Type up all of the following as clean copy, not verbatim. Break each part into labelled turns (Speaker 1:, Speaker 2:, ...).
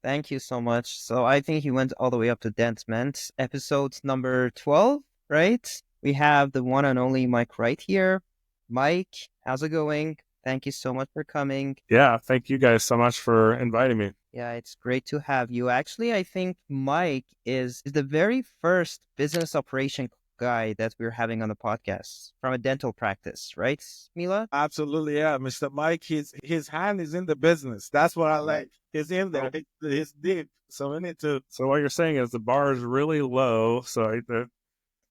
Speaker 1: Thank you so much. So I think he went all the way up to Dentment, episode number 12, right? We have the one and only Mike Wright here. Mike, how's it going? Thank you so much for coming.
Speaker 2: Yeah, thank you guys so much for inviting me.
Speaker 1: Yeah, it's great to have you. Actually, I think Mike is the very first business operation guy that we're having on the podcast from a dental practice, right, Mila?
Speaker 3: Absolutely, yeah, Mr. Mike. His hand is in the business. That's what I like. He's in there. He's deep. So we need to.
Speaker 2: So what you're saying is the bar is really low. So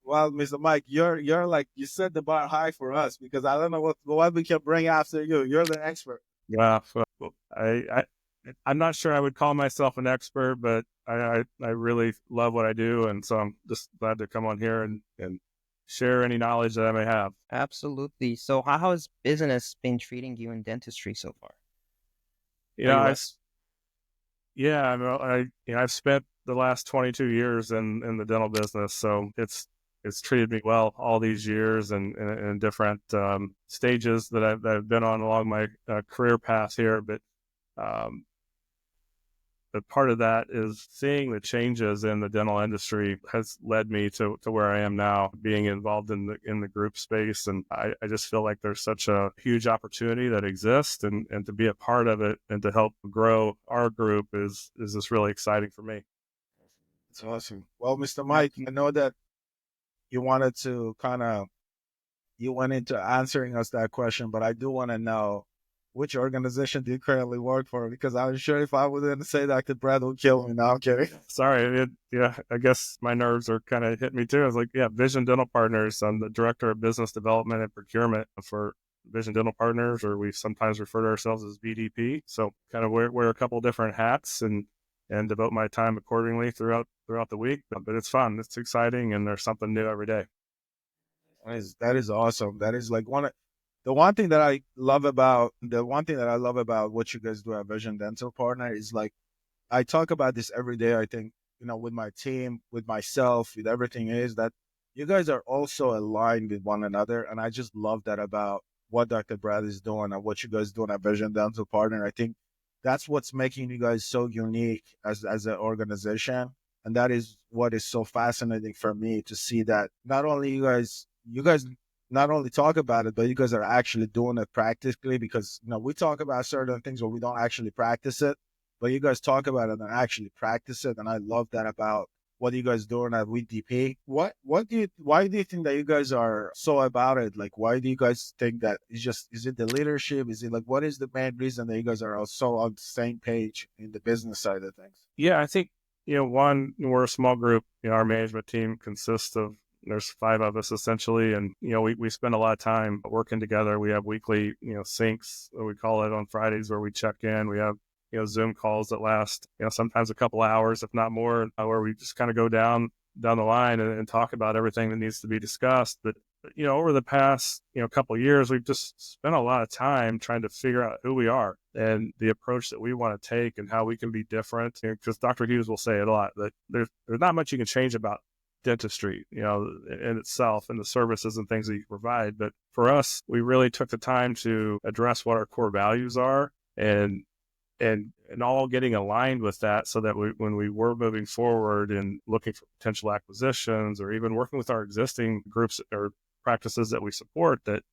Speaker 3: Well, Mr. Mike, you're like you set the bar high for us because I don't know what we can bring after you. You're the expert.
Speaker 2: yeah, well, I'm not sure I would call myself an expert, but I really love what I do, and so I'm just glad to come on here and share any knowledge that I may have.
Speaker 1: Absolutely. So how has business been treating you in dentistry so far?
Speaker 2: You
Speaker 1: Are
Speaker 2: know,
Speaker 1: you
Speaker 2: yeah, I've spent the last 22 years in the dental business, so it's treated me well all these years and in different stages that I've been on along my career path here. Um, but part of that is seeing the changes in the dental industry has led me to where I am now, being involved in the group space. And I just feel like there's such a huge opportunity that exists, and to be a part of it and to help grow our group is just really exciting for me.
Speaker 3: It's awesome. Well, Mr. Mike, I know that you wanted to you went into answering us that question, but I do want to know which organization do you currently work for? Because I'm sure if I was going to say that, Brad would kill me. No, I'm kidding.
Speaker 2: Sorry, yeah, I guess my nerves are kind of hitting me too. I was like, yeah, Vision Dental Partners. I'm the director of business development and procurement for Vision Dental Partners, or we sometimes refer to ourselves as VDP. So kind of wear a couple different hats and devote my time accordingly throughout the week. But it's fun, it's exciting, and there's something new every day.
Speaker 3: That is awesome. That is like the one thing that I love about what you guys do at Vision Dental Partner is like I talk about this every day. I think with my team, with myself, with everything is that you guys are also aligned with one another, and I just love that about what Dr. Brad is doing and what you guys doing at Vision Dental Partner. I think that's what's making you guys so unique as an organization, and that is what is so fascinating for me to see that not only you guys not only talk about it, but you guys are actually doing it practically because, we talk about certain things, but we don't actually practice it. But you guys talk about it and actually practice it. And I love that about what you guys doing at VDP. Why do you think that you guys are so about it? Like, why do you guys think that is it the leadership? Is it like, what is the main reason that you guys are all so on the same page in the business side of things?
Speaker 2: Yeah, I think, one, we're a small group. Our management team consists of there's 5 of us essentially. And, we spend a lot of time working together. We have weekly, syncs, we call it, on Fridays where we check in. We have, Zoom calls that last, sometimes a couple hours, if not more, where we just kind of go down the line and talk about everything that needs to be discussed. But, over the past, couple of years, we've just spent a lot of time trying to figure out who we are and the approach that we want to take and how we can be different. Because Dr. Hughes will say it a lot, that there's not much you can change about dentistry, in itself and the services and things that you provide. But for us, we really took the time to address what our core values are and all getting aligned with that so that when we were moving forward and looking for potential acquisitions or even working with our existing groups or practices that we support, that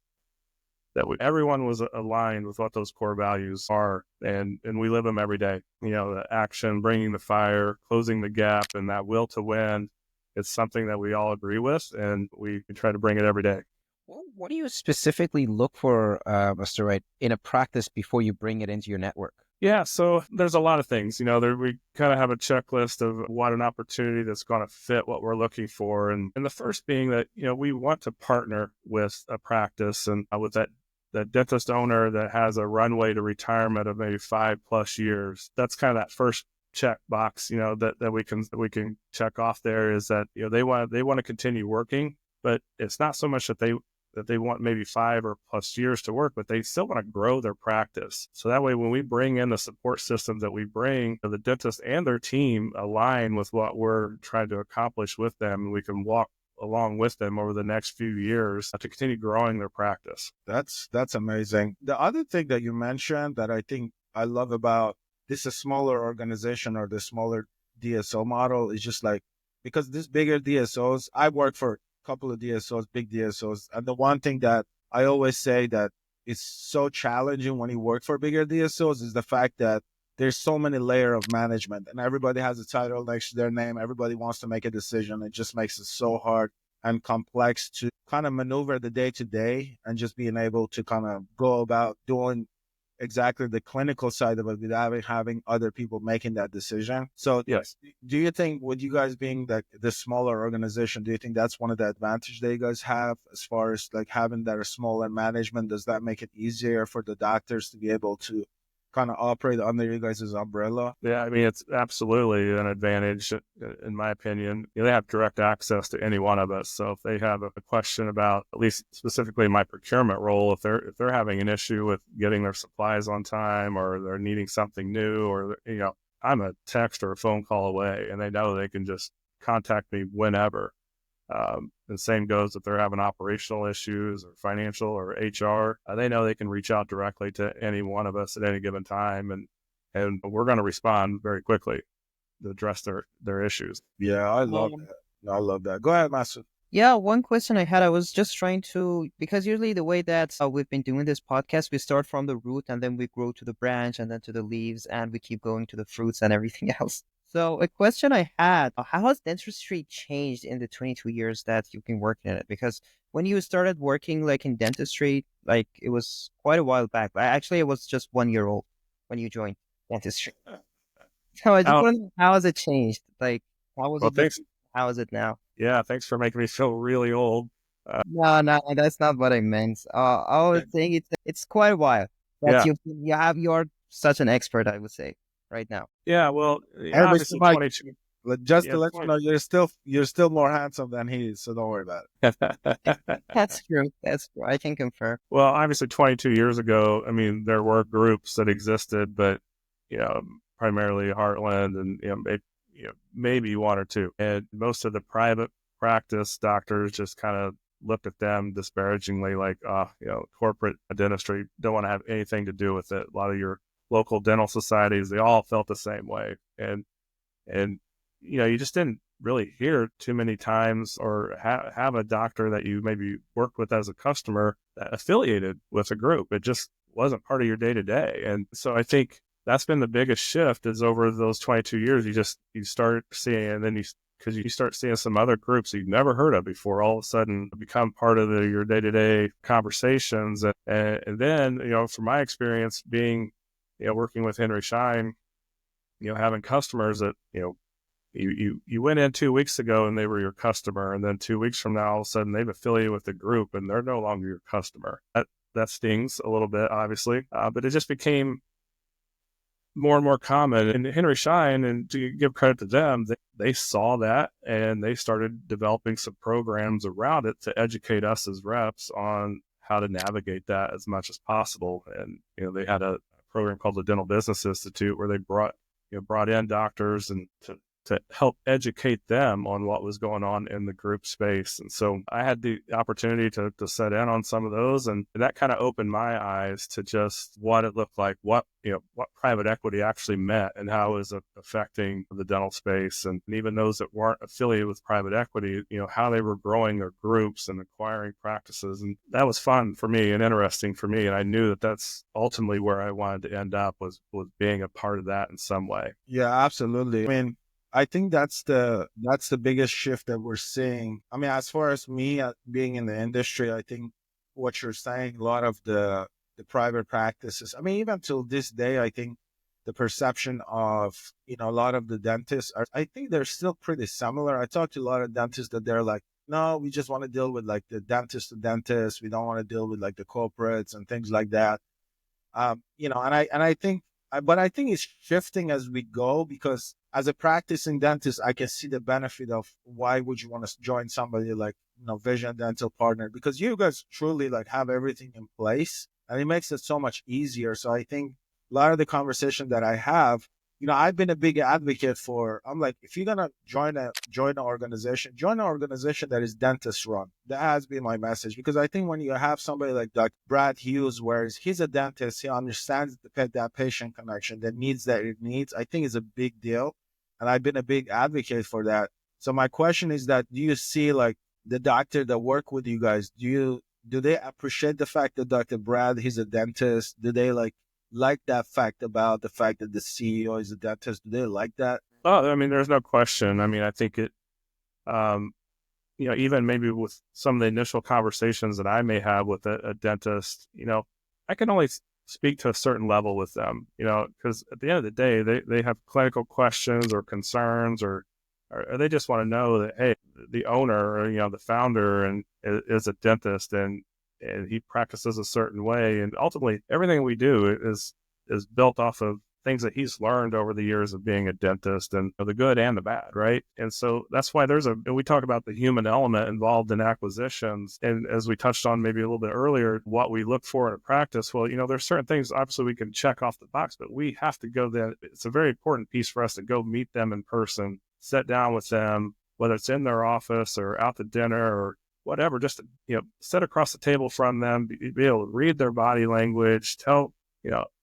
Speaker 2: everyone was aligned with what those core values are. And we live them every day, the action, bringing the fire, closing the gap, and that will to win. It's something that we all agree with, and we try to bring it every day.
Speaker 1: What do you specifically look for, Mr. Wright, in a practice before you bring it into your network?
Speaker 2: Yeah, so there's a lot of things. We kind of have a checklist of what an opportunity that's going to fit what we're looking for. And the first being that, we want to partner with a practice and with that dentist owner that has a runway to retirement of maybe 5+ years. That's kind of that first check box, that we can check off there, is that, they want to continue working, but it's not so much that they want maybe 5 or plus years to work, but they still want to grow their practice. So that way, when we bring in the support systems that we bring, the dentist and their team align with what we're trying to accomplish with them, and we can walk along with them over the next few years to continue growing their practice.
Speaker 3: That's amazing. The other thing that you mentioned that I think I love about this a smaller organization or the smaller DSO model is just like, because this bigger DSOs, I work for a couple of DSOs, big DSOs. And the one thing that I always say that is so challenging when you work for bigger DSOs is the fact that there's so many layer of management and everybody has a title next to their name. Everybody wants to make a decision. It just makes it so hard and complex to kind of maneuver the day to day and just being able to kind of go about doing exactly the clinical side of it without having other people making that decision. So
Speaker 2: Yes.
Speaker 3: do you think, with you guys being like the smaller organization, do you think that's one of the advantages that you guys have as far as like having that smaller management? Does that make it easier for the doctors to be able to kind of operate under you guys' umbrella?
Speaker 2: Yeah, I mean, it's absolutely an advantage, in my opinion. You know, they have direct access to any one of us. So if they have a question about, at least specifically my procurement role, if they're having an issue with getting their supplies on time, or they're needing something new, or, you know, I'm a text or a phone call away, and they know they can just contact me whenever. And same goes if they're having operational issues or financial or HR. They know they can reach out directly to any one of us at any given time, and we're going to respond very quickly to address their issues.
Speaker 3: Yeah, I love that. I love that. Go ahead, Master.
Speaker 1: Yeah, one question I had, I was just trying to, because usually the way that we've been doing this podcast, we start from the root and then we grow to the branch and then to the leaves and we keep going to the fruits and everything else. So a question I had, how has dentistry changed in the 22 years that you've been working in it? Because when you started working like in dentistry, like it was quite a while back. Actually, it was just 1 year old when you joined dentistry. So I just
Speaker 2: Oh,
Speaker 1: want to know, how has it changed? Like, how was
Speaker 2: well,
Speaker 1: it before?
Speaker 2: thanks.
Speaker 1: How is it now?
Speaker 2: Yeah, thanks for making me feel really old.
Speaker 1: No, no, that's not what I meant. I was saying it's quite a while that
Speaker 2: Yeah,
Speaker 1: you're such an expert, I would say, right now.
Speaker 2: yeah. Well,
Speaker 3: Hey, Mr.
Speaker 2: obviously,
Speaker 3: Mike,
Speaker 2: 22.
Speaker 3: just to
Speaker 2: Yeah,
Speaker 3: let you
Speaker 2: 20.
Speaker 3: know, you're still more handsome than he is, so don't worry about
Speaker 1: That's true. That's true. I can confirm.
Speaker 2: Well, obviously, 22 years ago, I mean, there were groups that existed, but, you know, primarily Heartland and, maybe one or two. And most of the private practice doctors just kind of looked at them disparagingly, like, corporate dentistry, don't want to have anything to do with it. A lot of your local dental societies, they all felt the same way. And you just didn't really hear too many times or have a doctor that you maybe worked with as a customer that affiliated with a group. It just wasn't part of your day to day. And so I think that's been the biggest shift is over those 22 years, you start seeing, and then because you start seeing some other groups you've never heard of before, all of a sudden become part of your day-to-day conversations. And then, from my experience being, working with Henry Schein, having customers that, you went in 2 weeks ago and they were your customer, and then 2 weeks from now, all of a sudden they've affiliated with the group and they're no longer your customer. That stings a little bit, obviously, but it just became more and more common. And Henry Schein, and to give credit to them, they saw that and they started developing some programs around it to educate us as reps on how to navigate that as much as possible. And they had a program called the Dental Business Institute where they brought in doctors and to help educate them on what was going on in the group space. And so I had the opportunity to set in on some of those, and that kind of opened my eyes to just what it looked like, what private equity actually meant and how it was affecting the dental space. And even those that weren't affiliated with private equity, how they were growing their groups and acquiring practices. And that was fun for me and interesting for me. And I knew that that's ultimately where I wanted to end up, was being a part of that in some way.
Speaker 3: it. Yeah, absolutely. I mean, I think that's the biggest shift that we're seeing. I mean, as far as me being in the industry, I think what you're saying, a lot of the private practices. I mean, even till this day, I think the perception of a lot of the dentists I think they're still pretty similar. I talk to a lot of dentists that they're like, no, we just want to deal with like the dentist to dentist. We don't want to deal with like the corporates and things like that. And I think, but I think it's shifting as we go, because as a practicing dentist, I can see the benefit of why would you want to join somebody like, Vision Dental Partner, because you guys truly like have everything in place and it makes it so much easier. So I think a lot of the conversation that I have I've been a big advocate for. I'm like, if you're gonna join an organization that is dentist run. That has been my message, because I think when you have somebody like Brad Hughes, where he's a dentist, he understands that patient connection, that needs that it needs. I think is a big deal, and I've been a big advocate for that. So my question is that, do you see like the doctor that work with you guys? Do they appreciate the fact that Dr. Brad, he's a dentist? Do they like that fact about the fact that the CEO is a dentist? Do they like that?
Speaker 2: Oh, I mean, there's no question. I mean, I think it, um, even maybe with some of the initial conversations that I may have with a dentist, I can only speak to a certain level with them, because at the end of the day, they have clinical questions or concerns, or they just want to know that, hey, the owner or, the founder and is a dentist, and he practices a certain way. And ultimately everything we do is built off of things that he's learned over the years of being a dentist, and the good and the bad, right? And so that's why we talk about the human element involved in acquisitions. And as we touched on maybe a little bit earlier, what we look for in a practice, well, there's certain things obviously we can check off the box, but we have to go there. It's a very important piece for us to go meet them in person, sit down with them, whether it's in their office or out to dinner or whatever, just to, sit across the table from them, be able to read their body language,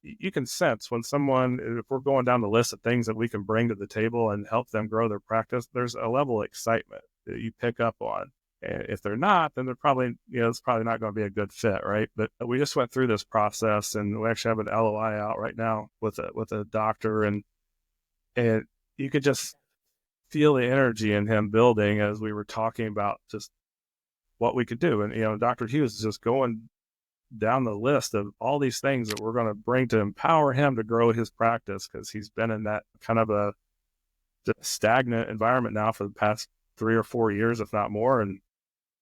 Speaker 2: you can sense when someone, if we're going down the list of things that we can bring to the table and help them grow their practice, there's a level of excitement that you pick up on. And if they're not, then they're probably, it's probably not going to be a good fit, right? But we just went through this process, and we actually have an LOI out right now with a doctor, and you could just feel the energy in him building as we were talking about just what we could do. And, Dr. Hughes is just going down the list of all these things that we're going to bring to empower him to grow his practice, because he's been in that kind of a stagnant environment now for the past 3 or 4 years, if not more. And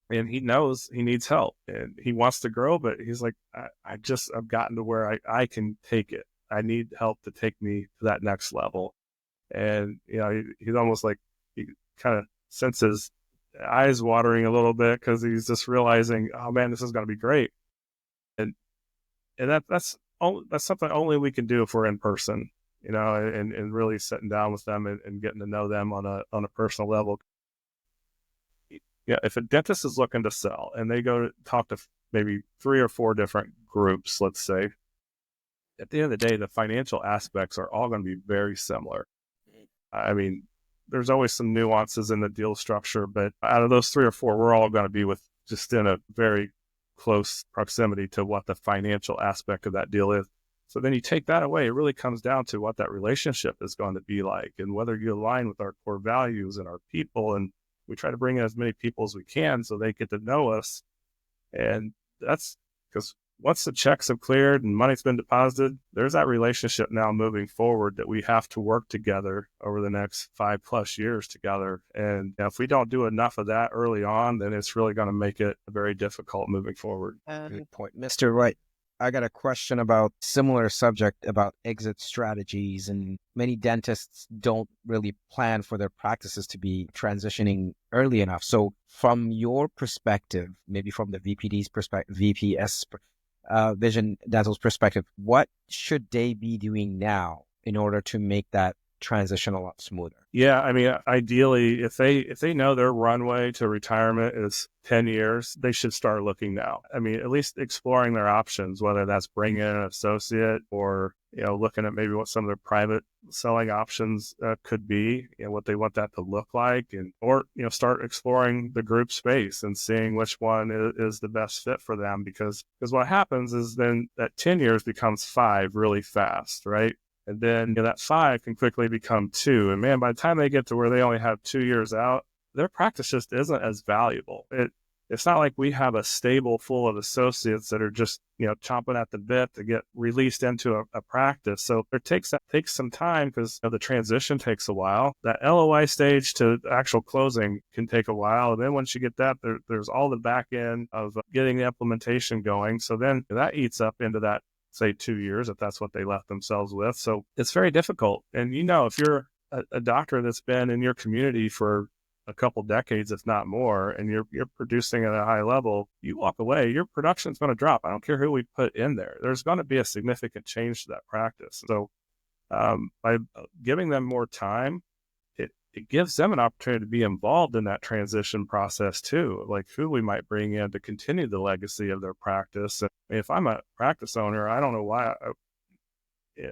Speaker 2: he knows he needs help and he wants to grow, but he's like, I've gotten to where I can take it. I need help to take me to that next level. And, he's almost like, he kind of senses eyes watering a little bit, because he's just realizing, oh man, this is going to be great. And that's something only we can do if we're in person, and really sitting down with them and getting to know them on a personal level. Yeah, if a dentist is looking to sell and they go to talk to maybe 3 or 4 different groups, let's say, at the end of the day, the financial aspects are all going to be very similar. I mean, there's always some nuances in the deal structure, but out of those 3 or 4, we're all going to be just in a very close proximity to what the financial aspect of that deal is. So then you take that away, it really comes down to what that relationship is going to be like, and whether you align with our core values and our people. And we try to bring in as many people as we can so they get to know us. And that's because once the checks have cleared and money's been deposited, there's that relationship now moving forward that we have to work together over the next 5+ years together. And if we don't do enough of that early on, then it's really going to make it very difficult moving forward.
Speaker 1: Good point, Mr. Wright. I got a question about similar subject about exit strategies, and many dentists don't really plan for their practices to be transitioning early enough. So from your perspective, maybe from the VPD's perspective, VPS Vision Dental's perspective, what should they be doing now in order to make that transition a lot smoother?
Speaker 2: Yeah, I mean, ideally, if they know their runway to retirement is 10 years, they should start looking now. I mean, at least exploring their options, whether that's bringing in an associate or, looking at maybe what some of their private selling options could be, what they want that to look like, or start exploring the group space and seeing which one is the best fit for them. Because what happens is then that 10 years becomes 5 really fast, right? And then that 5 can quickly become 2. And man, by the time they get to where they only have 2 years out, their practice just isn't as valuable. It's not like we have a stable full of associates that are just, chomping at the bit to get released into a practice. So it takes some time, because the transition takes a while. That LOI stage to actual closing can take a while. And then once you get that, there's all the back end of getting the implementation going. So then that eats up into that, say, 2 years, if that's what they left themselves with. So it's very difficult. And if you're a doctor that's been in your community for a couple decades, if not more, and you're producing at a high level, you walk away, your production's going to drop. I don't care who we put in there. There's going to be a significant change to that practice. So by giving them more time, it gives them an opportunity to be involved in that transition process too, like who we might bring in to continue the legacy of their practice. And if I'm a practice owner, I don't know why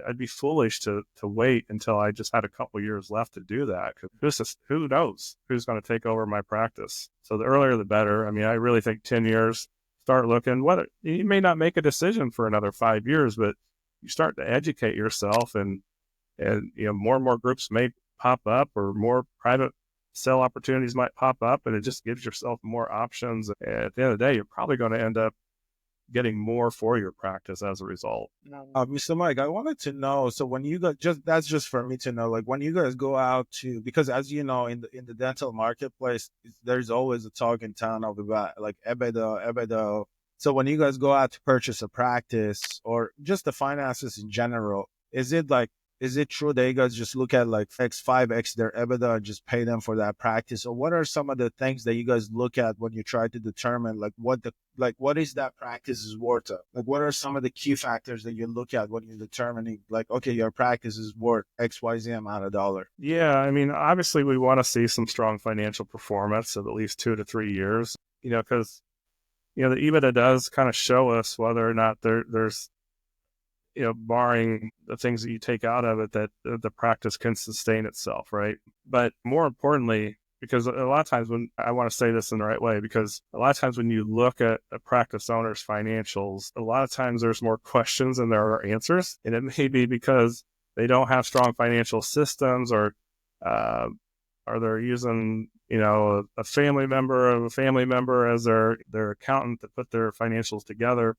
Speaker 2: I'd be foolish to wait until I just had a couple years left to do that. Because who knows who's going to take over my practice? So the earlier the better. I mean, I really think 10 years, start looking. Whether you may not make a decision for another 5 years, but you start to educate yourself, and more and more groups may pop up, or more private sale opportunities might pop up, and it just gives yourself more options. And at the end of the day, you're probably going to end up getting more for your practice as a result.
Speaker 3: Mr. Mike, I wanted to know, so when you guys, that's just for me to know, like when you guys go out to, because as you know, in the dental marketplace, there's always a talk in town about like EBITDA. So when you guys go out to purchase a practice or just the finances in general, is it true that you guys just look at like X5X their EBITDA and just pay them for that practice? Or what are some of the things that you guys look at when you try to determine what is that practice is worth of? Like, what are some of the key factors that you look at when you're determining, like, okay, your practice is worth XYZ amount of dollar?
Speaker 2: Yeah, I mean, obviously we want to see some strong financial performance of at least 2 to 3 years, because, the EBITDA does kind of show us whether or not there's, barring the things that you take out of it, that the practice can sustain itself, right? But more importantly, because a lot of times when I want to say this in the right way, because a lot of times when you look at a practice owner's financials, a lot of times there's more questions than there are answers. And it may be because they don't have strong financial systems, or they're using, a family member of a family member as their accountant to put their financials together.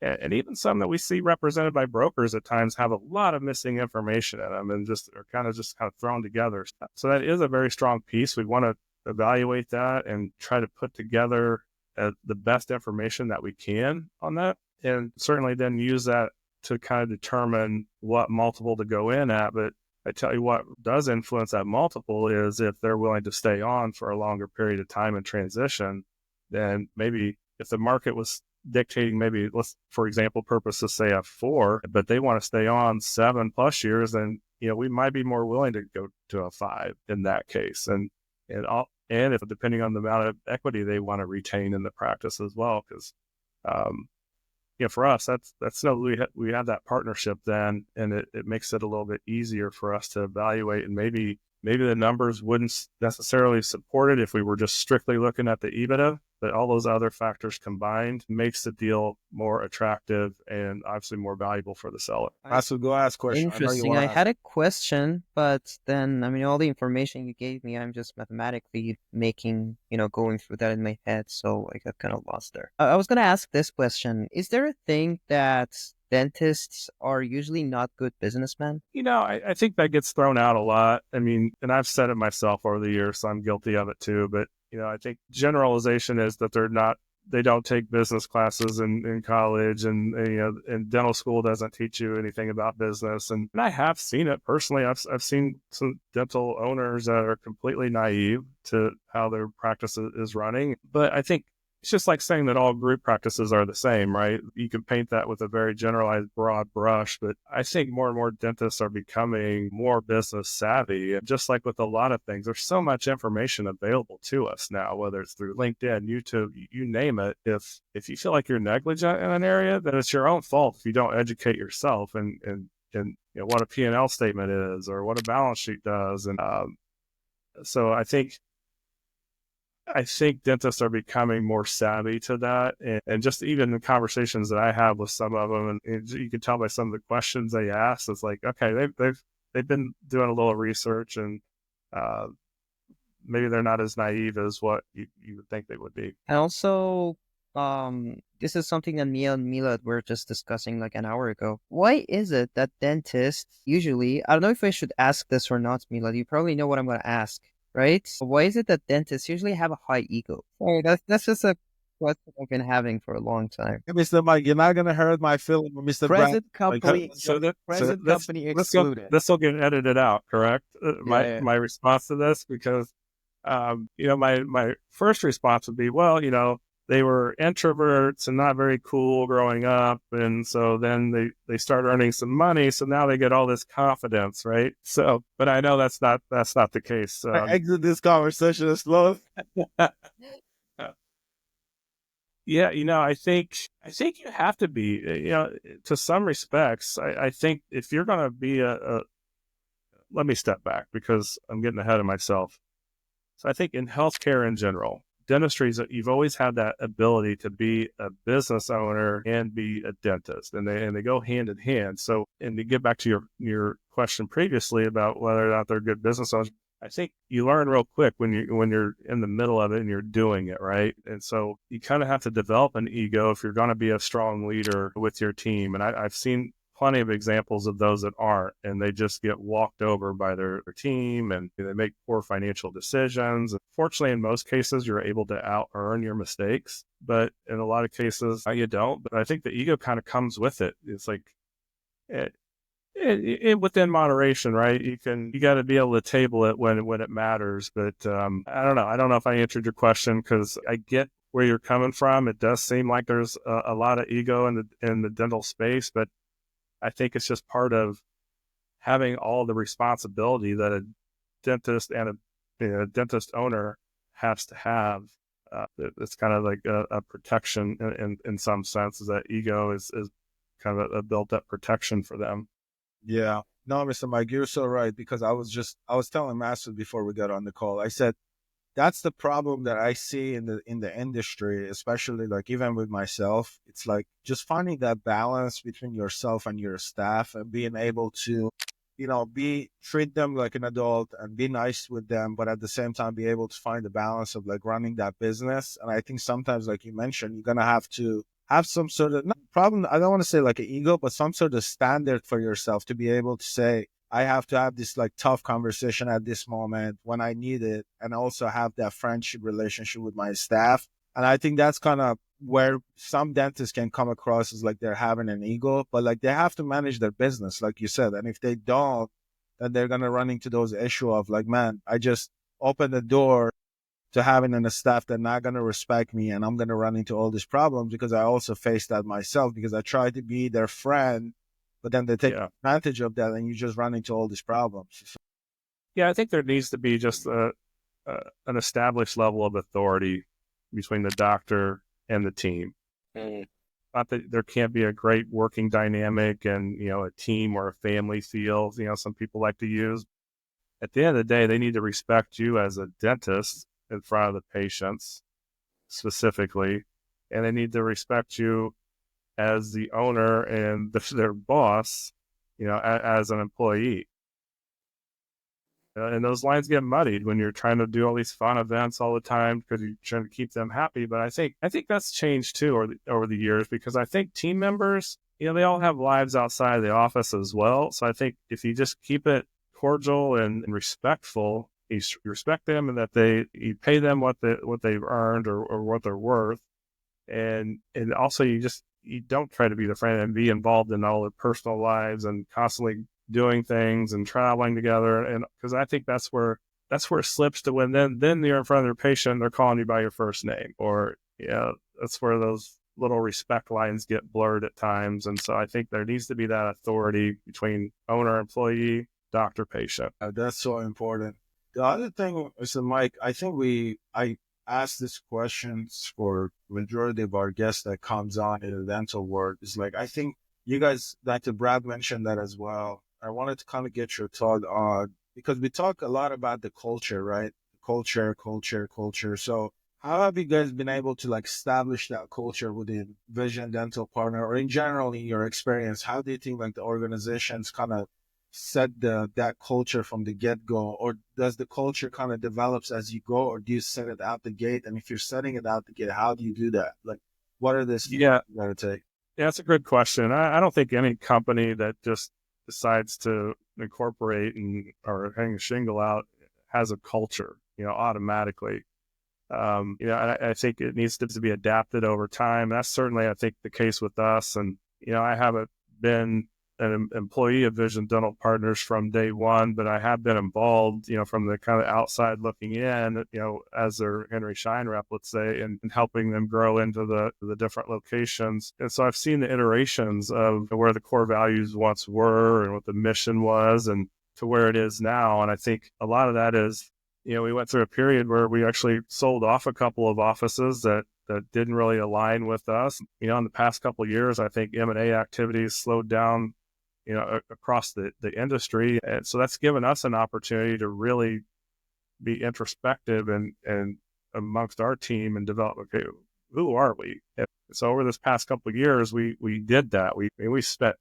Speaker 2: And even some that we see represented by brokers at times have a lot of missing information in them, and are kind of thrown together. So that is a very strong piece. We want to evaluate that and try to put together the best information that we can on that, and certainly then use that to kind of determine what multiple to go in at. But I tell you what does influence that multiple is if they're willing to stay on for a longer period of time and transition. Then maybe if the market was dictating, maybe let's, for example, purposes say a 4, but they want to stay on 7+ years, then we might be more willing to go to a 5 in that case. And if depending on the amount of equity they want to retain in the practice as well, because for us that's we have that partnership then, and it makes it a little bit easier for us to evaluate. And maybe the numbers wouldn't necessarily support it if we were just strictly looking at the EBITDA, but all those other factors combined makes the deal more attractive and obviously more valuable for the seller.
Speaker 3: So go ask question.
Speaker 1: Interesting. I had a question, but then, all the information you gave me, I'm just mathematically making, going through that in my head. So I got kind of lost there. I was going to ask this question. Is there a thing that dentists are usually not good businessmen?
Speaker 2: I think that gets thrown out a lot. And I've said it myself over the years, so I'm guilty of it too. But, I think generalization is that they don't take business classes in college, and dental school doesn't teach you anything about business. And I have seen it personally. I've seen some dental owners that are completely naive to how their practice is running. But I think it's just like saying that all group practices are the same, right? You can paint that with a very generalized, broad brush, but I think more and more dentists are becoming more business savvy. And just like with a lot of things, there's so much information available to us now, whether it's through LinkedIn, YouTube, you name it. If you feel like you're negligent in an area, then it's your own fault if you don't educate yourself and what a P&L statement is, or what a balance sheet does. And so I think dentists are becoming more savvy to that, and just even the conversations that I have with some of them, and you can tell by some of the questions they ask, it's like, okay, they've been doing a little research, and maybe they're not as naive as what you would think they would be.
Speaker 1: And also, this is something that Mia and Milad were just discussing like an hour ago. Why is it that dentists usually, I don't know if I should ask this or not, Milad, you probably know what I'm going to ask, right? Why is it that dentists usually have a high ego? Sorry, that's just a question I've been having for a long time.
Speaker 3: Hey, Mr. Mike, you're not going to hurt my feeling, Mr.
Speaker 1: Present company,
Speaker 2: present
Speaker 1: company excluded.
Speaker 2: This will get edited out, correct? My response to this, because my first response would be, well, they were introverts and not very cool growing up. And so then they start earning some money. So now they get all this confidence, right? So, but I know that's not the case.
Speaker 3: I exit this conversation as well.
Speaker 2: Yeah, I think you have to be, to some respects. I think if you're going to be let me step back because I'm getting ahead of myself. So I think in healthcare in general, dentistry is you've always had that ability to be a business owner and be a dentist, and they go hand in hand. So, and to get back to your question previously about whether or not they're good business owners, I think you learn real quick when you're in the middle of it and you're doing it, right? And so you kind of have to develop an ego if you're going to be a strong leader with your team. And I've seen plenty of examples of those that aren't, and they just get walked over by their team and they make poor financial decisions. Fortunately, in most cases, you're able to out earn your mistakes, but in a lot of cases, you don't. But I think the ego kind of comes with it. It's like, within moderation, right? You got to be able to table it when it matters. But I don't know. I don't know if I answered your question because I get where you're coming from. It does seem like there's a lot of ego in the dental space, but I think it's just part of having all the responsibility that a dentist and a dentist owner has to have. It's kind of like a protection in some sense. Is that ego is kind of a built-up protection for them.
Speaker 3: Yeah. No, Mr. Mike, you're so right, because I was telling Master before we got on the call. I said that's the problem that I see in the industry, especially like even with myself. It's like just finding that balance between yourself and your staff and being able to, treat them like an adult and be nice with them, but at the same time be able to find the balance of like running that business. And I think sometimes, like you mentioned, you're gonna have to have some sort of not problem. I don't want to say like an ego, but some sort of standard for yourself to be able to say, I have to have this like tough conversation at this moment when I need it, and also have that friendship relationship with my staff. And I think that's kind of where some dentists can come across as like they're having an ego, but like they have to manage their business, like you said. And if they don't, then they're going to run into those issue of like, man, I just opened the door to having a staff that not going to respect me, and I'm going to run into all these problems because I also faced that myself, because I tried to be their friend, but then they take advantage of that and you just run into all these problems.
Speaker 2: Yeah, I think there needs to be just an established level of authority between the doctor and the team. Not that there can't be a great working dynamic and, a team or a family feel, some people like to use. At the end of the day, they need to respect you as a dentist in front of the patients specifically, and they need to respect you as the owner and their boss, as an employee. And those lines get muddied when you're trying to do all these fun events all the time because you're trying to keep them happy. But I think that's changed too over the years, because I think team members, they all have lives outside of the office as well. So I think if you just keep it cordial and respectful, you respect them, and that you pay them what they've earned or what they're worth, and also you don't try to be the friend and be involved in all their personal lives and constantly doing things and traveling together. And because I think that's where it slips to when then you're in front of their patient, they're calling you by your first name, or that's where those little respect lines get blurred at times. And so I think there needs to be that authority between owner, employee, doctor, patient.
Speaker 3: That's so important. The other thing is, Mike, I think I ask these questions for majority of our guests that comes on in the dental world. Is like, I think you guys, Dr. Brad mentioned that as well. I wanted to kind of get your thought on, because we talk a lot about the culture, right? Culture. So how have you guys been able to like establish that culture within Vision Dental Partner, or in general in your experience? How do you think like the organizations kind of set that culture from the get-go, or does the culture kind of develops as you go, or do you set it out the gate? And if you're setting it out the gate, how do you do that? Like, what are the steps you gotta take?
Speaker 2: Yeah, that's a good question. I don't think any company that just decides to incorporate or hang a shingle out has a culture, automatically. I think it needs to be adapted over time. That's certainly, I think, the case with us. And, I haven't been an employee of Vision Dental Partners from day one, but I have been involved, from the kind of outside looking in, as their Henry Schein rep, let's say, and helping them grow into the different locations. And so I've seen the iterations of where the core values once were and what the mission was and to where it is now. And I think a lot of that is, we went through a period where we actually sold off a couple of offices that didn't really align with us. In the past couple of years, I think M&A activities slowed down, across the industry. And so that's given us an opportunity to really be introspective and amongst our team and develop, okay, who are we? And so over this past couple of years, we did that. We spent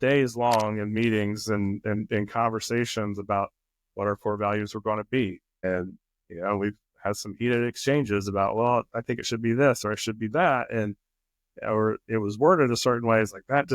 Speaker 2: days long in meetings and conversations about what our core values were going to be. And, we've had some heated exchanges about, well, I think it should be this, or it should be that. And, or it was worded a certain way. It's like, that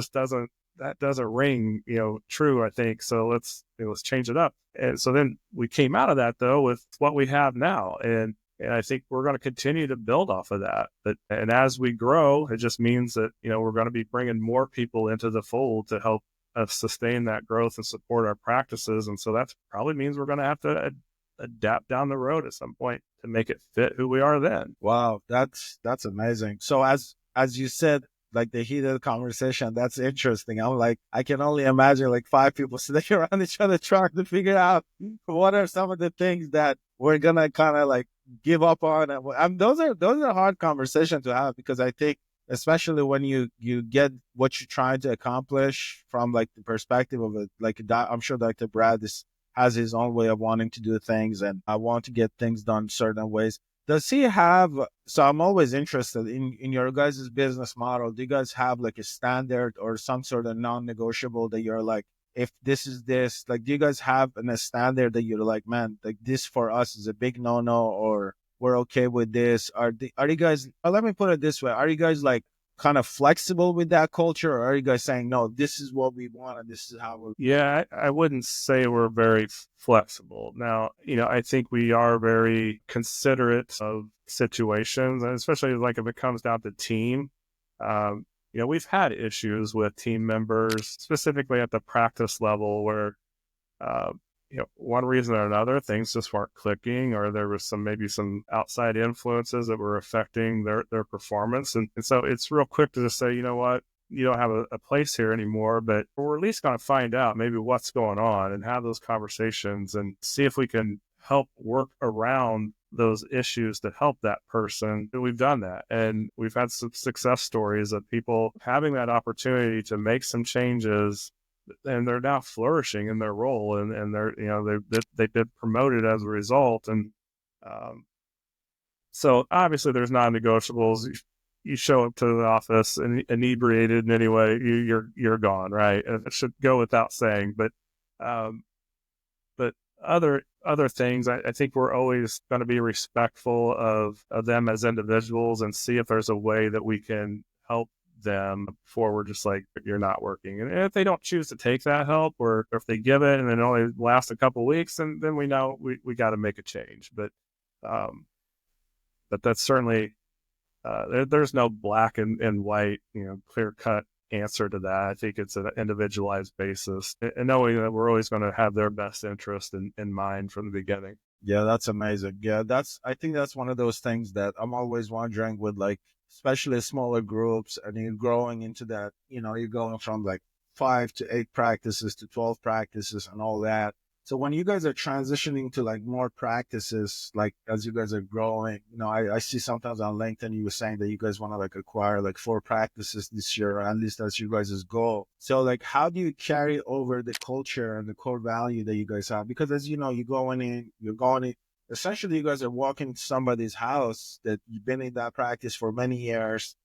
Speaker 2: doesn't ring, true, I think. So let's change it up. And so then we came out of that though, with what we have now. And I think we're going to continue to build off of that. And as we grow, it just means that, we're going to be bringing more people into the fold to help us sustain that growth and support our practices. And so that probably means we're going to have to adapt down the road at some point to make it fit who we are then.
Speaker 3: Wow, that's amazing. So as you said, like the heated conversation, that's interesting. I'm like, I can only imagine like 5 people sitting around each other trying to figure out what are some of the things that we're gonna kind of like give up on. And those are hard conversations to have, because I think, especially when you get what you're trying to accomplish from like the perspective of it, like I'm sure Dr. Brad has his own way of wanting to do things, and I want to get things done certain ways. Does he have, so I'm always interested in your guys' business model. Do you guys have like a standard or some sort of non-negotiable that you're like, if this is this, like, do you guys have a standard that you're like, man, like this for us is a big no-no, or we're okay with this? Are you guys, let me put it this way. Are you guys like kind of flexible with that culture, or are you guys saying, no, this is what we want and this is how we're...
Speaker 2: Yeah, I wouldn't say we're very flexible. Now, I think we are very considerate of situations, and especially like if it comes down to team. We've had issues with team members, specifically at the practice level, where one reason or another, things just weren't clicking, or there was maybe some outside influences that were affecting their performance. And so it's real quick to just say, you know what, you don't have a place here anymore, but we're at least going to find out maybe what's going on and have those conversations and see if we can help work around those issues to help that person. And we've done that. And we've had some success stories of people having that opportunity to make some changes, and they're now flourishing in their role, and they're, they've been promoted as a result. And so obviously there's non-negotiables. You show up to the office and inebriated in any way, you're gone, right? And it should go without saying. But other things, I think we're always going to be respectful of them as individuals and see if there's a way that we can help them before we're just like, you're not working. And if they don't choose to take that help, or if they give it and it only lasts a couple of weeks, then we know we got to make a change. But that's certainly, there's no black and white, clear cut answer to that. I think it's an individualized basis, and knowing that we're always going to have their best interest in mind from the beginning.
Speaker 3: Yeah, that's amazing. Yeah, I think that's one of those things that I'm always wondering with, like, especially smaller groups, and you're growing into that, you're going from like 5 to 8 practices to 12 practices and all that. So when you guys are transitioning to like more practices, like as you guys are growing, I see sometimes on LinkedIn, you were saying that you guys want to like acquire like 4 practices this year, or at least that's you guys' goal. So like, how do you carry over the culture and the core value that you guys have? Because as you know, you're going in, essentially you guys are walking to somebody's house that you've been in that practice for many years.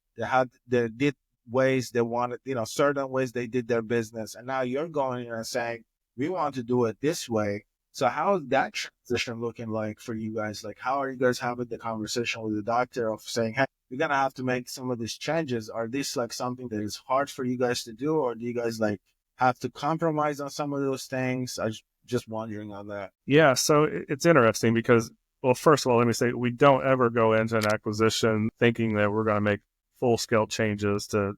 Speaker 3: They did ways they wanted, certain ways they did their business. And now you're going in and saying, we want to do it this way. So how is that transition looking like for you guys? Like, how are you guys having the conversation with the doctor of saying, hey, we're going to have to make some of these changes? Are these like something that is hard for you guys to do? Or do you guys like have to compromise on some of those things? I just wondering on that.
Speaker 2: Yeah. So it's interesting because, well, first of all, let me say, we don't ever go into an acquisition thinking that we're going to make full scale changes to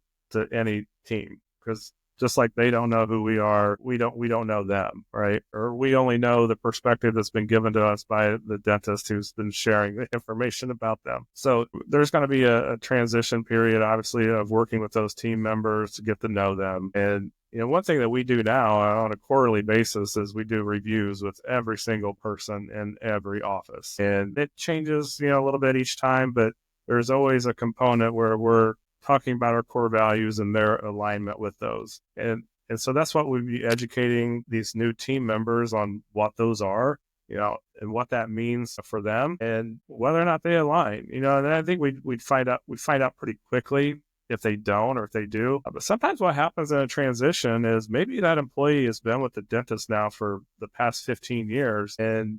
Speaker 2: any team, because just like they don't know who we are. We don't know them, right? Or we only know the perspective that's been given to us by the dentist who's been sharing the information about them. So there's going to be a transition period, obviously, of working with those team members to get to know them. And one thing that we do now on a quarterly basis is we do reviews with every single person in every office. And it changes, a little bit each time, but there's always a component where we're talking about our core values and their alignment with those. And so that's what we'd be educating these new team members on what those are, and what that means for them and whether or not they align, and I think we'd find out pretty quickly if they don't or if they do. But sometimes what happens in a transition is maybe that employee has been with the dentist now for the past 15 years and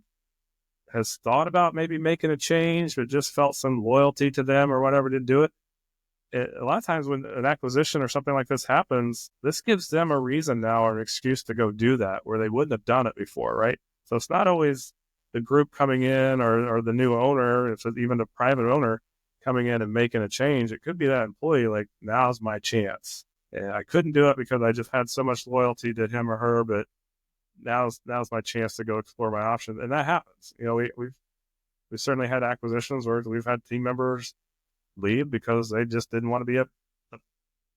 Speaker 2: has thought about maybe making a change, but just felt some loyalty to them or whatever to do it. A lot of times when an acquisition or something like this happens, this gives them a reason now or an excuse to go do that where they wouldn't have done it before, right? So it's not always the group coming in or the new owner, it's even a private owner coming in and making a change. It could be that employee, like, now's my chance. And I couldn't do it because I just had so much loyalty to him or her, but now's my chance to go explore my options. And that happens. We've certainly had acquisitions where we've had team members leave because they just didn't want to be a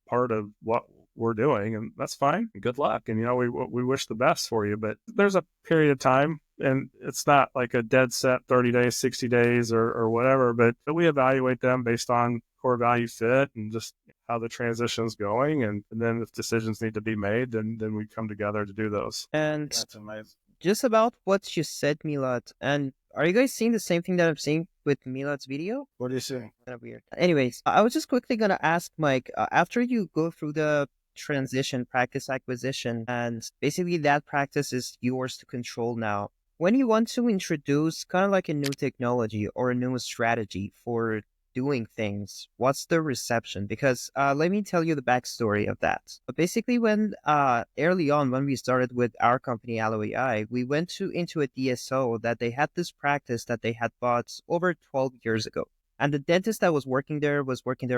Speaker 2: part of what we're doing, and that's fine. Good luck. And, we wish the best for you, but there's a period of time and it's not like a dead set 30 days, 60 days or whatever, but we evaluate them based on core value fit and just how the transition's going. And then if decisions need to be made, then we come together to do those.
Speaker 1: And
Speaker 3: That's amazing.
Speaker 1: just about what you said, Milad, and are you guys seeing the same thing that I'm seeing with Milad's video?
Speaker 3: What are you saying?
Speaker 1: Kind of weird. Anyways, I was just quickly going to ask Mike, after you go through the transition practice acquisition, and basically that practice is yours to control now, when you want to introduce kind of like a new technology or a new strategy for doing things, what's the reception? Because let me tell you the backstory of that. But basically, when early on, when we started with our company, Allo AI, we went into a DSO that they had this practice that they had bought over 12 years ago. And the dentist that was working there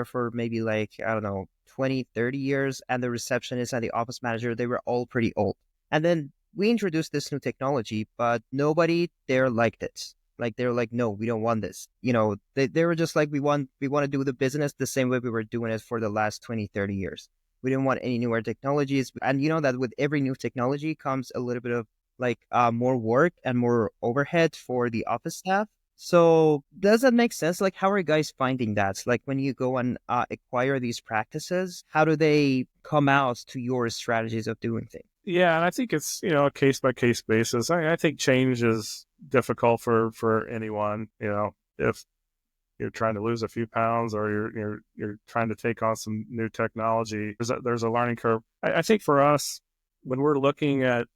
Speaker 1: for maybe like, I don't know, 20, 30 years. And the receptionist and the office manager, they were all pretty old. And then we introduced this new technology, but nobody there liked it. Like, they were like, no, we don't want this. They were just like, we want to do the business the same way we were doing it for the last 20, 30 years. We didn't want any newer technologies. And that with every new technology comes a little bit of like more work and more overhead for the office staff. So does that make sense? Like, how are you guys finding that? Like, when you go and acquire these practices, how do they come out to your strategies of doing things?
Speaker 2: Yeah, and I think it's, a case-by-case basis. I think change is difficult for anyone, if you're trying to lose a few pounds or you're trying to take on some new technology. There's a learning curve. I think for us, when we're looking at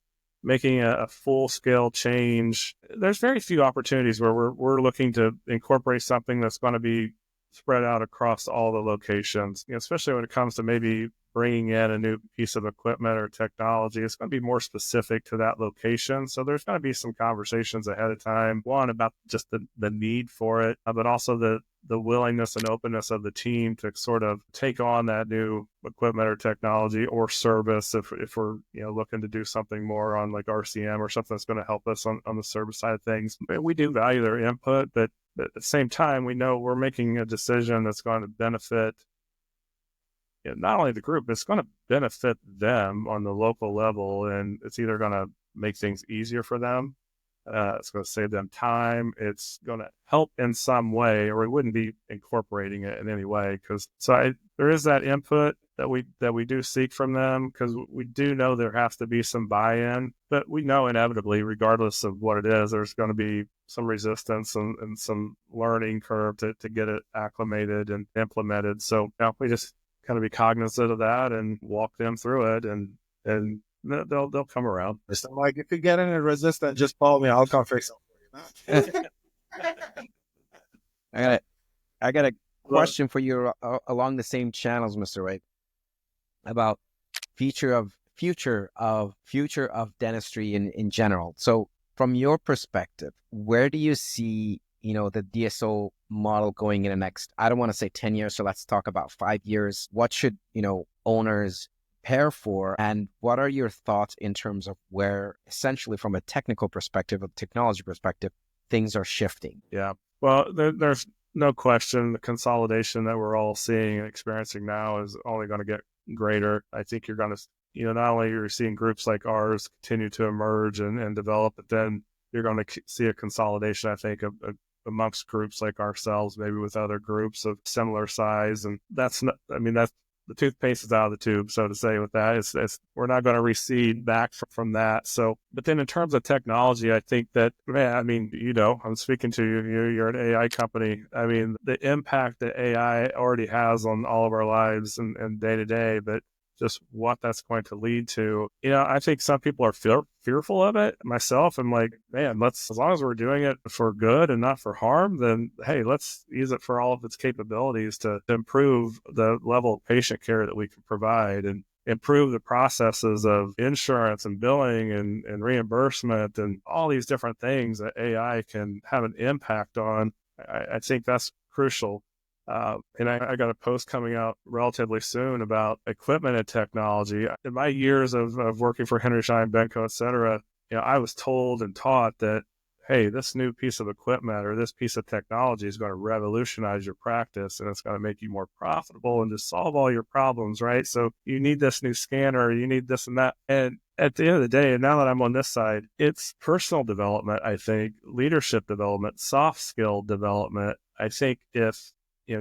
Speaker 2: making a full-scale change, there's very few opportunities where we're looking to incorporate something that's going to be spread out across all the locations, especially when it comes to maybe bringing in a new piece of equipment or technology. It's going to be more specific to that location. So there's going to be some conversations ahead of time, one about just the need for it, but also the willingness and openness of the team to sort of take on that new equipment or technology or service if we're looking to do something more on like RCM or something that's going to help us on the service side of things. We do value their input, but at the same time, we know we're making a decision that's going to benefit not only the group, it's going to benefit them on the local level, and it's either going to make things easier for them, it's going to save them time, it's going to help in some way, or we wouldn't be incorporating it in any way. There is that input that we do seek from them, because we do know there has to be some buy-in, but we know inevitably, regardless of what it is, there's going to be some resistance and some learning curve to get it acclimated and implemented. So we just kind of be cognizant of that and walk them through it, and they'll come around.
Speaker 3: Mr. Mike, if you get any resistance, just call me. I'll come fix it for you.
Speaker 4: I got a question for you along the same channels, Mr. Wright, about future of dentistry in general. So from your perspective, where do you see the DSO model going in the next, I don't want to say 10 years, so let's talk about 5 years. What should owners prepare for? And what are your thoughts in terms of where, essentially from a technical perspective, a technology perspective, things are shifting?
Speaker 2: Yeah. Well, there's no question the consolidation that we're all seeing and experiencing now is only going to get greater. I think you're going to, not only you're seeing groups like ours continue to emerge and develop, but then you're going to see a consolidation, I think, of amongst groups like ourselves, maybe with other groups of similar size. And that's not, that's the toothpaste is out of the tube, so to say, with that. It's we're not going to recede back from that. So, but then in terms of technology, I think that, man, I'm speaking to you, you're an AI company. The impact that AI already has on all of our lives and day to day, but just what that's going to lead to. I think some people are fearful of it. Myself, I'm like, man, as long as we're doing it for good and not for harm, then hey, let's use it for all of its capabilities to improve the level of patient care that we can provide and improve the processes of insurance and billing and reimbursement and all these different things that AI can have an impact on. I think that's crucial. And I got a post coming out relatively soon about equipment and technology. In my years of working for Henry Schein, Benco, et cetera, I was told and taught that, hey, this new piece of equipment or this piece of technology is going to revolutionize your practice and it's going to make you more profitable and just solve all your problems, right? So you need this new scanner, you need this and that. And at the end of the day, and now that I'm on this side, it's personal development, I think, leadership development, soft skill development. I think if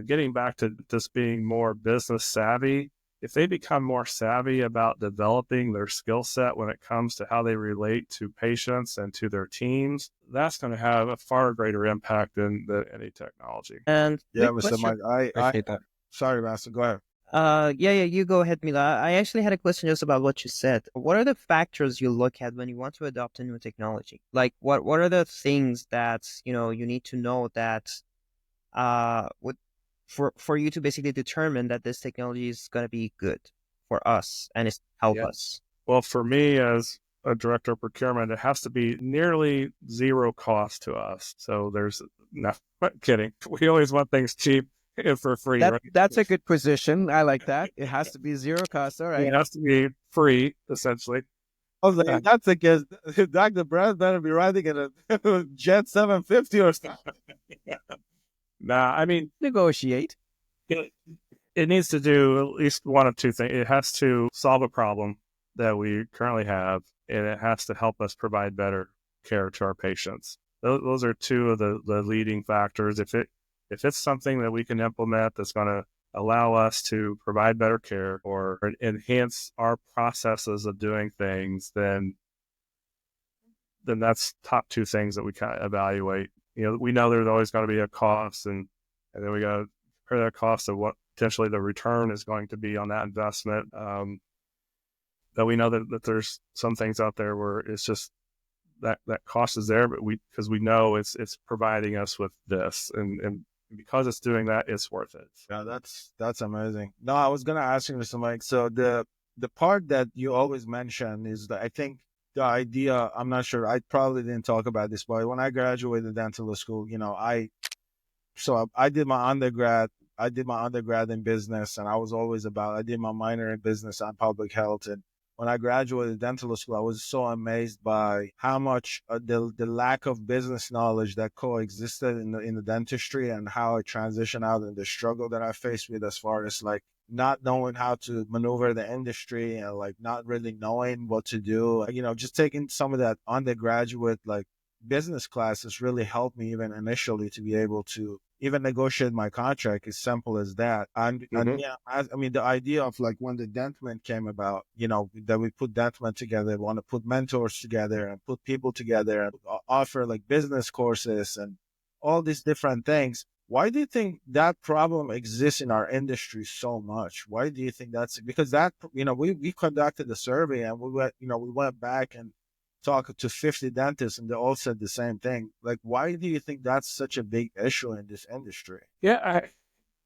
Speaker 2: getting back to just being more business savvy, if they become more savvy about developing their skill set when it comes to how they relate to patients and to their teams, that's going to have a far greater impact than any technology.
Speaker 1: And
Speaker 3: Yeah,
Speaker 1: quick
Speaker 3: Mr.
Speaker 1: question.
Speaker 3: Mike,
Speaker 4: Appreciate that.
Speaker 3: sorry, Master, go ahead.
Speaker 1: Yeah, you go ahead, Mila. I actually had a question just about what you said. What are the factors you look at when you want to adopt a new technology? Like, what are the things that you need to know that would for you to basically determine that this technology is going to be good for us and it's help us?
Speaker 2: Well, for me as a director of procurement, it has to be nearly zero cost to us. So there's no kidding. We always want things cheap and for free, right?
Speaker 4: That's a good position. I like that. It has to be zero cost. All right.
Speaker 2: It has to be free, essentially.
Speaker 3: I was like, if that's the case, Dr. Brad better be riding in a Jet 750 or something.
Speaker 2: Nah,
Speaker 4: Negotiate.
Speaker 2: it needs to do at least one of two things. It has to solve a problem that we currently have, and it has to help us provide better care to our patients. Those are two of the leading factors. If it's something that we can implement that's going to allow us to provide better care or enhance our processes of doing things, then that's top two things that we kind of evaluate. We know there's always going to be a cost, and then we got to compare that cost of what potentially the return is going to be on that investment. But we know that there's some things out there where it's just that cost is there, but because we know it's providing us with this, and because it's doing that, it's worth it.
Speaker 3: Yeah, that's amazing. No, I was gonna ask you, Mr. Mike. So the part that you always mention is that I think the idea. I'm not sure. I probably didn't talk about this, but when I graduated dental school, I did my undergrad. I did my undergrad in business, and I did my minor in business and public health. And when I graduated dental school, I was so amazed by how much the lack of business knowledge that coexisted in the dentistry, and how I transitioned out, and the struggle that I faced with as far as like not knowing how to maneuver the industry and like not really knowing what to do. Just taking some of that undergraduate like business classes really helped me even initially to be able to even negotiate my contract, as simple as that. And yeah, the idea of like when the Dentman came about, that we put Dentman together, want to put mentors together and put people together and offer like business courses and all these different things. Why do you think that problem exists in our industry so much? Why do you think that's because that, we conducted a survey and we went back and talked to 50 dentists and they all said the same thing. Like, why do you think that's such a big issue in this industry?
Speaker 2: Yeah,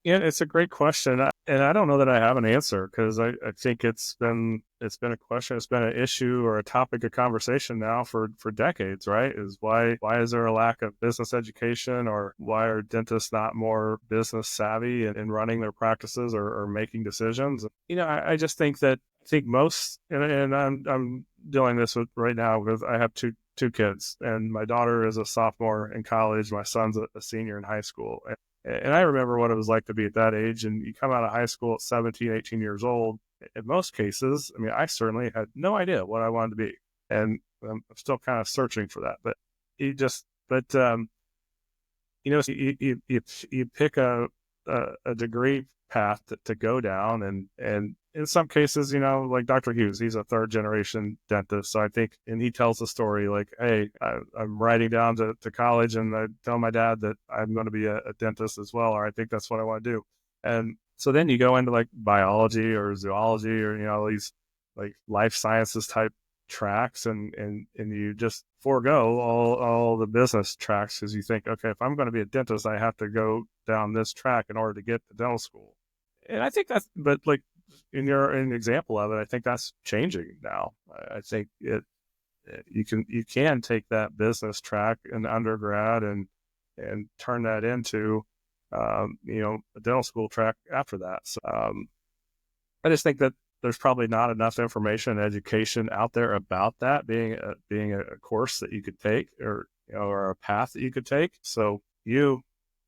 Speaker 2: it's a great question, and I don't know that I have an answer, because I think it's been a question, it's been an issue or a topic of conversation now for decades, right? Is why is there a lack of business education, or why are dentists not more business savvy in running their practices or making decisions? I just think that think most, and I'm doing this with right now because I have two kids, and my daughter is a sophomore in college. My son's a senior in high school. And I remember what it was like to be at that age. And you come out of high school at 17, 18 years old. In most cases, I mean, I certainly had no idea what I wanted to be. And I'm still kind of searching for that. But you pick a degree path to go down, and in some cases, like Dr. Hughes, he's a third generation dentist. So I think, and he tells the story like, hey, I'm writing down to college, and I tell my dad that I'm going to be a dentist as well, or I think that's what I want to do. And so then you go into like biology or zoology or these like life sciences type tracks, and you just forego all the business tracks because you think, okay, if I'm going to be a dentist, I have to go down this track in order to get to dental school. And I think that's, but like in an example of it, I think that's changing now. I think you can take that business track in undergrad and turn that into a dental school track after that. So I just think that there's probably not enough information and education out there about that being a course that you could take, or a path that you could take. So you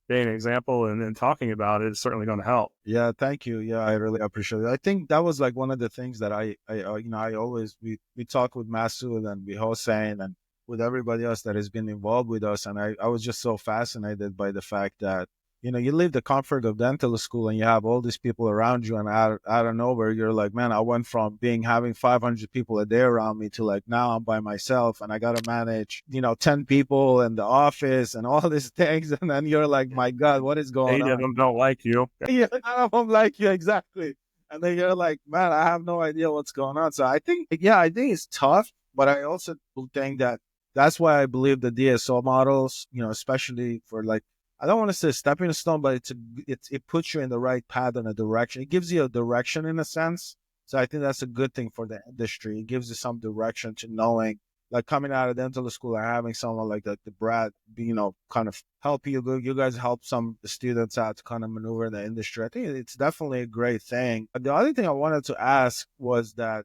Speaker 2: being an example and then talking about it is certainly going to help.
Speaker 3: Yeah, thank you. Yeah, I really appreciate it. I think that was like one of the things that I always, we talk with Masood and with Hossein and with everybody else that has been involved with us. And I was just so fascinated by the fact that, you leave the comfort of dental school and you have all these people around you, and out of nowhere, you're like, man, I went from having 500 people a day around me to like, now I'm by myself and I got to manage, 10 people in the office and all these things. And then you're like, my God, what is going on?
Speaker 2: 8 of them don't like you.
Speaker 3: Yeah, none of them like you, exactly. And then you're like, man, I have no idea what's going on. So I think it's tough, but I also think that that's why I believe the DSO models, especially for like, I don't want to say stepping stone, but it puts you in the right path and a direction. It gives you a direction in a sense. So I think that's a good thing for the industry. It gives you some direction to knowing, like coming out of dental school and having someone like the Brad, kind of help you. You guys help some students out to kind of maneuver in the industry. I think it's definitely a great thing. But the other thing I wanted to ask was that,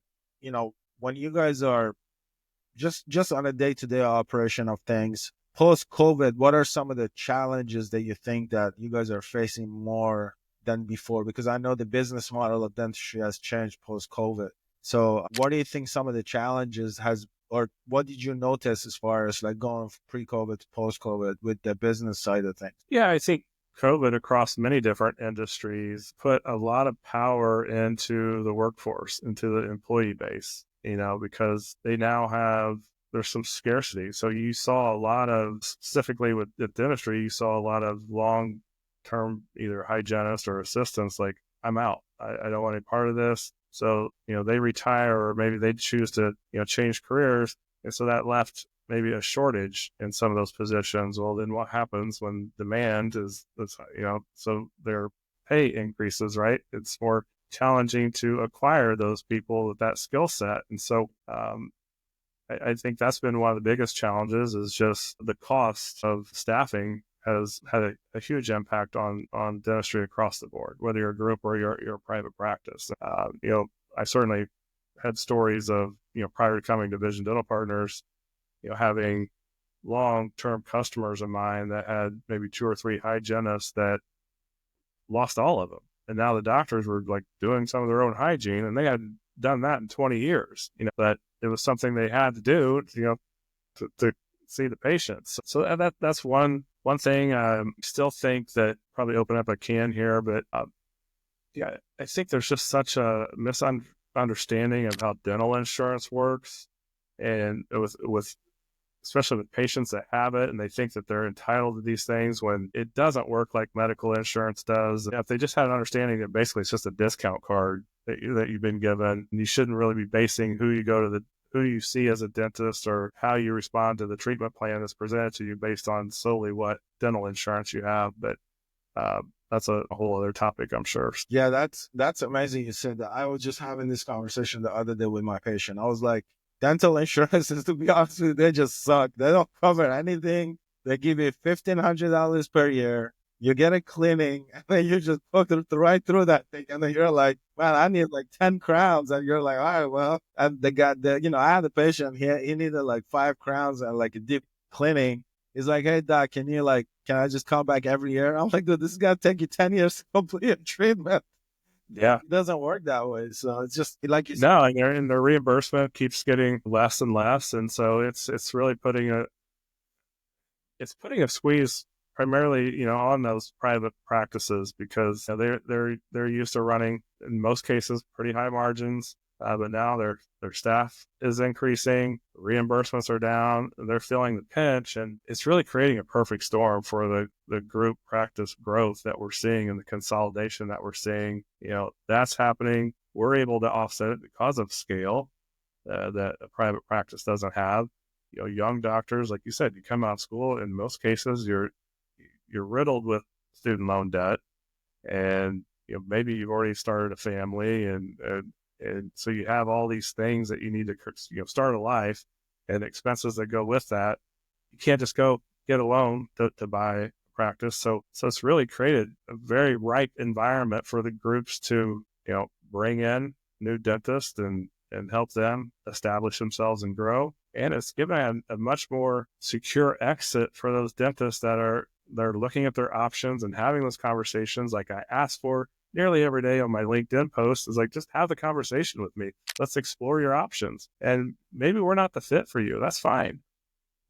Speaker 3: when you guys are just on a day-to-day operation of things, post-COVID, what are some of the challenges that you think that you guys are facing more than before? Because I know the business model of dentistry has changed post-COVID. So what do you think some of the challenges or what did you notice as far as like going from pre-COVID to post-COVID with the business side of things?
Speaker 2: Yeah, I think COVID across many different industries put a lot of power into the workforce, into the employee base, because they now there's some scarcity. So you saw a lot of, specifically with dentistry, you saw a lot of long-term either hygienists or assistants like, I'm out. I don't want any part of this. So, they retire, or maybe they choose to, change careers. And so that left maybe a shortage in some of those positions. Well, then what happens when demand is so their pay increases, right? It's more challenging to acquire those people with that skill set. And so, I think that's been one of the biggest challenges, is just the cost of staffing has had a huge impact on dentistry across the board, whether you're a group or you're a private practice. I certainly had stories of, prior to coming to Vision Dental Partners, having long-term customers of mine that had maybe 2 or 3 hygienists that lost all of them. And now the doctors were like doing some of their own hygiene, and they hadn't done that in 20 years, but it was something they had to do, to see the patients. So that's one thing. I still think that probably open up a can here, but yeah, I think there's just such a misunderstanding of how dental insurance works, and with especially with patients that have it and they think that they're entitled to these things when it doesn't work like medical insurance does. If they just had an understanding that basically it's just a discount card that you've been given, and you shouldn't really be basing who you see as a dentist or how you respond to the treatment plan that's presented to you based on solely what dental insurance you have. But that's a whole other topic, I'm sure.
Speaker 3: Yeah, that's amazing you said that. I was just having this conversation the other day with my patient. I was like, dental insurances, to be honest with you, they just suck. They don't cover anything. They give you $1,500 per year. you get a cleaning, and then you just put it right through that thing, and then you're like, man, I need like 10 crowns, and you're like, all right, well, and the guy, I had a patient, he needed like 5 crowns and like a deep cleaning. He's like, hey doc, can I just come back every year? I'm like, dude, this is gonna take you 10 years to complete a treatment.
Speaker 2: Yeah.
Speaker 3: It doesn't work that way. So it's just like you said.
Speaker 2: No, and the reimbursement keeps getting less and less, and so it's really putting a squeeze primarily, on those private practices, because they're used to running, in most cases, pretty high margins. But now their staff is increasing, reimbursements are down, they're feeling the pinch, and it's really creating a perfect storm for the group practice growth that we're seeing and the consolidation that we're seeing. That's happening. We're able to offset it because of scale that a private practice doesn't have. Young doctors, like you said, you come out of school, in most cases, you're riddled with student loan debt, and maybe you've already started a family, and so you have all these things that you need to start a life, and expenses that go with that. You can't just go get a loan to buy a practice. So it's really created a very ripe environment for the groups to bring in new dentists and help them establish themselves and grow. And it's given a much more secure exit for those dentists that they're looking at their options and having those conversations like I asked for nearly every day on my LinkedIn post, is like, just have the conversation with me. Let's explore your options. And maybe we're not the fit for you. That's fine.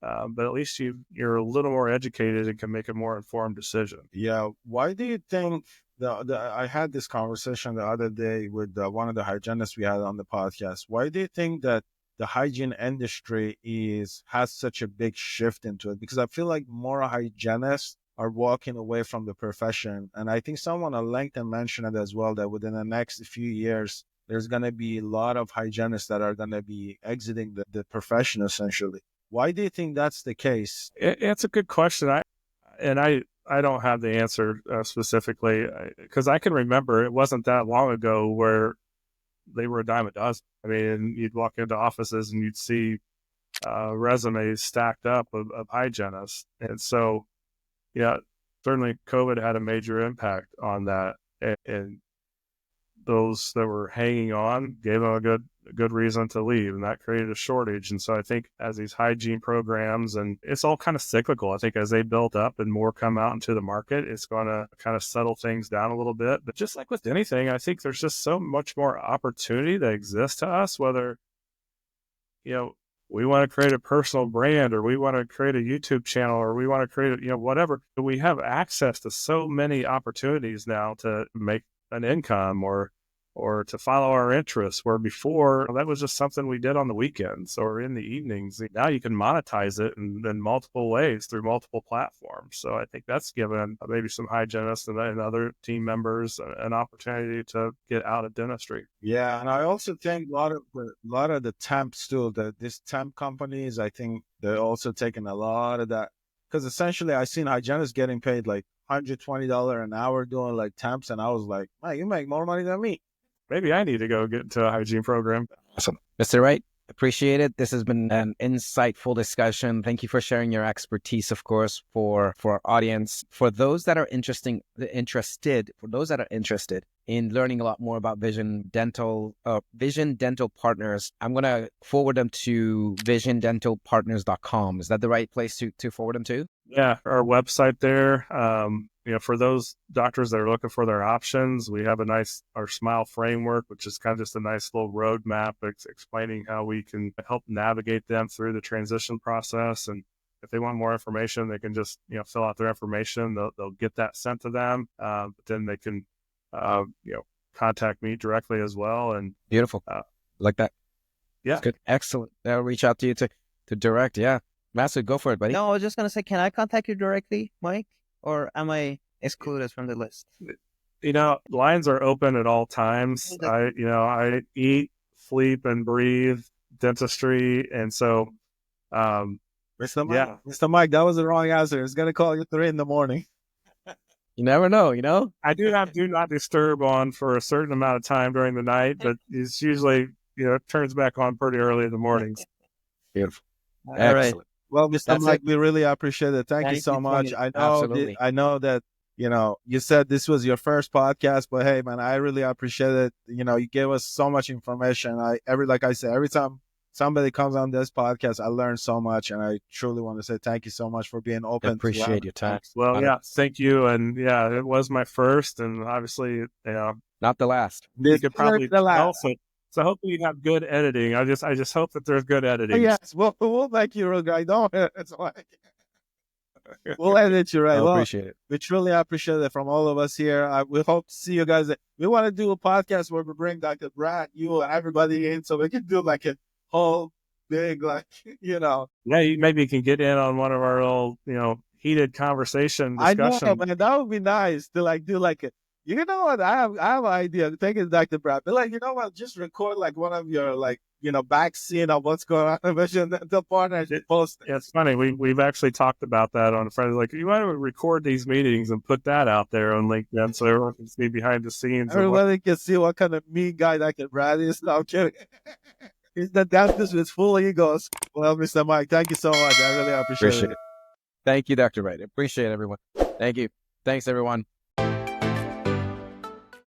Speaker 2: But at least you're a little more educated and can make a more informed decision.
Speaker 3: Yeah. Why do you think I had this conversation the other day with one of the hygienists we had on the podcast. Why do you think that the hygiene industry has such a big shift into it? Because I feel like more hygienists are walking away from the profession. And I think someone on LinkedIn mentioned it as well, that within the next few years, there's going to be a lot of hygienists that are going to be exiting the profession, essentially. Why do you think that's the case?
Speaker 2: It's a good question. I don't have the answer specifically, because I can remember it wasn't that long ago where they were a dime a dozen. I mean, you'd walk into offices and you'd see resumes stacked up of hygienists. And so, yeah, certainly COVID had a major impact on that. And those that were hanging on gave them a good reason to leave, and that created a shortage. And so I think as these hygiene programs, and it's all kind of cyclical, I think as they build up and more come out into the market, it's going to kind of settle things down a little bit. But just like with anything, I think there's just so much more opportunity that exists to us, whether, we want to create a personal brand, or we want to create a YouTube channel, or we want to create, whatever. We have access to so many opportunities now to make an income or to follow our interests, where before that was just something we did on the weekends or in the evenings. Now you can monetize it in multiple ways through multiple platforms. So I think that's given maybe some hygienists and other team members an opportunity to get out of dentistry.
Speaker 3: Yeah, and I also think a lot of the temps too, these temp companies, I think they're also taking a lot of that, because essentially I seen hygienists getting paid like $120 an hour doing like temps, and I was like, man, you make more money than me.
Speaker 2: Maybe I need to go get into a hygiene program.
Speaker 4: Awesome. Mr. Wright, appreciate it. This has been an insightful discussion. Thank you for sharing your expertise, of course, for our audience. For those that are interested in learning a lot more about Vision Dental Partners, I'm going to forward them to visiondentalpartners.com. Is that the right place to forward them to?
Speaker 2: Yeah, our website there. For those doctors that are looking for their options, we have our SMILE framework, which is kind of just a nice little roadmap explaining how we can help navigate them through the transition process. And if they want more information, they can just, fill out their information. They'll get that sent to them. But then they can, contact me directly as well. And
Speaker 4: beautiful. Like that.
Speaker 2: Yeah.
Speaker 4: That's good. Excellent. They'll reach out to you to direct. Yeah. Master, go for it, buddy.
Speaker 1: No, I was just going to say, can I contact you directly, Mike? Or am I excluded from the list?
Speaker 2: Lines are open at all times. I eat, sleep, and breathe dentistry. And so,
Speaker 3: Mr. Mike, that was the wrong answer. It's going to call you 3 a.m.
Speaker 4: You never know,
Speaker 2: I do have do not disturb on for a certain amount of time during the night, but it's usually, it turns back on pretty early in the mornings.
Speaker 4: Beautiful.
Speaker 1: All
Speaker 4: Excellent.
Speaker 1: right.
Speaker 3: Well, Mr. Mike, we really appreciate it. Thank you so much. I know that You said this was your first podcast, but hey, man, I really appreciate it. You gave us so much information. Like I said, every time somebody comes on this podcast, I learn so much, and I truly want to say thank you so much for being open.
Speaker 4: Appreciate your time.
Speaker 2: Well, yeah, thank you, and yeah, it was my first, and obviously,
Speaker 4: not the last.
Speaker 2: You could probably tell. So hopefully you have good editing. I just hope that there's good editing.
Speaker 3: Yes, we'll make you a guy. Don't. It's like we'll edit you right.
Speaker 4: I appreciate it.
Speaker 3: We truly appreciate it from all of us here. We hope to see you guys. We want to do a podcast where we bring Dr. Brad, you, and everybody in, so we can do like a whole big,
Speaker 2: Yeah, maybe you can get in on one of our little, heated conversation discussion.
Speaker 3: I know, man. That would be nice to do like a. You know what? I have an idea. Thank you, Dr. Brad. But you know what? Just record one of your back scene of what's going on in Vision Dental Partners. Post.
Speaker 2: Yeah, it's funny. We've actually talked about that on Friday. Like, you want to record these meetings and put that out there on LinkedIn so everyone can see behind the scenes.
Speaker 3: Everybody can see what kind of mean guy Dr. Brad is. No, I'm kidding. He's the dentist with full egos. Well, Mr. Mike, thank you so much. I really appreciate it.
Speaker 4: Thank you, Dr. Wright. Appreciate it, everyone. Thank you. Thanks, everyone.